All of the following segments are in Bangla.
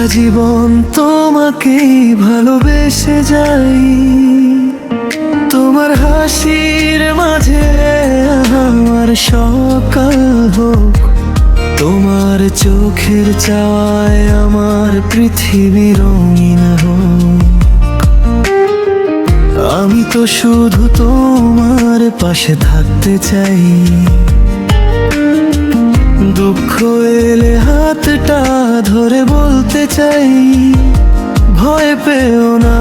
সারা জীবন তোমাকেই ভালোবেসে যাই। তোমার হাসির মাঝে আমার সকাল হোক, তোমার চোখের চাওয়ায় আমার পৃথিবী রঙিন হোক। আমি তো শুধু তোমার পাশে থাকতে চাই, দুঃখ এলে হাতটা ধরে বলতে চাই, ভয় পেও না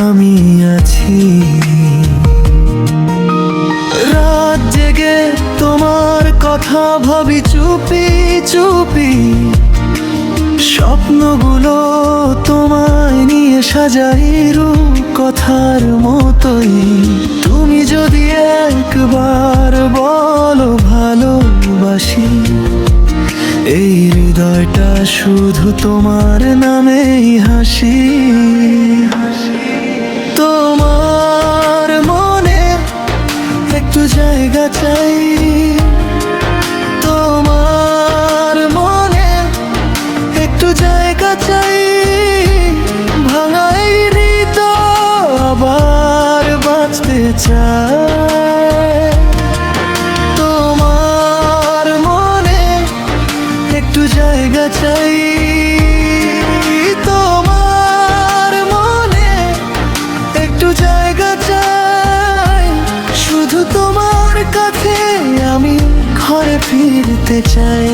আমি আছি। রাত জেগে তোমার কথা ভাবি চুপি চুপি, স্বপ্নগুলো তোমায় নিয়ে সাজাই রূপকথার মতোই। তুমি যদি একবার বলো ভালোবাসি, এই হৃদয়টা শুধু তোমার নামেই হাসি। তোমার মনে একটু জায়গা চাই, তোমার মনে একটু জায়গা চাই। ভাঙাই হৃদয় আবার বাঁচতে চাই। তোমার মনে একটু জায়গা চাই, তোমার মনে একটু জায়গা চাই। শুধু তোমার কাছে আমি ঘরে ফিরতে চাই।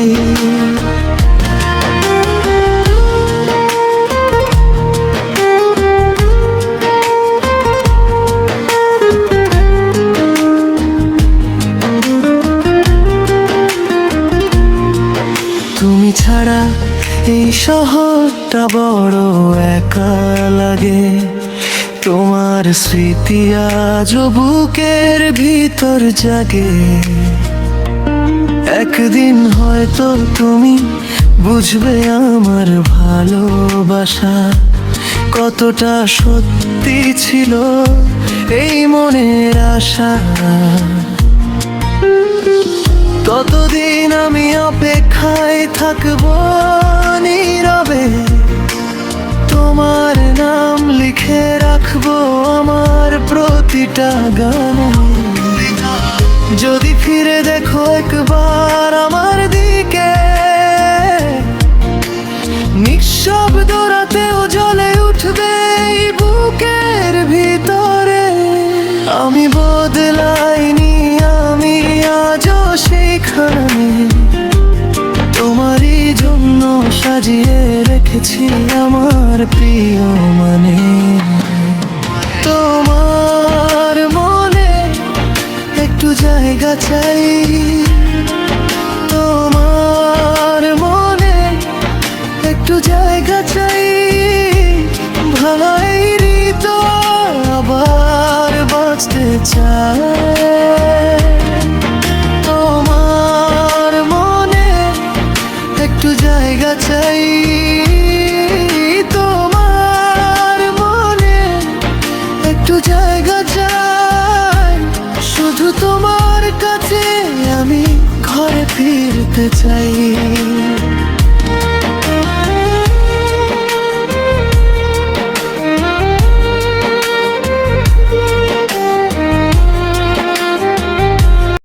তুমি ছাড়া এই শহরটা বড় একা লাগে। তোমার স্মৃতি আজও বুকের ভিতর জাগে। একদিন হয়তো তুমি বুঝবে আমার ভালোবাসা কতটা সত্যি ছিল এই মনের আশা। ততদিন আমি অপেক্ষায় থাকবো নীরবে, তোমার নাম লিখে রাখবো আমার প্রতিটা গানে। যদি ফিরে দেখো একবার আমার দিকে, নিঃশব্দ রাতেও জ্বলে উঠবে এই বুকের ভিতরে। আমি বদলাইনি, আমি আজও সেইখানে, তোমারই জন্য সাজিয়ে রেখেছি আমার প্রিয় মানে। তোমার মনে একটু জায়গা চাই, তোমার মনে একটু জায়গা চাই। ভালাই হৃদয় আবার বাঁচতে চাই। তোমার মনে একটু জায়গা চাই।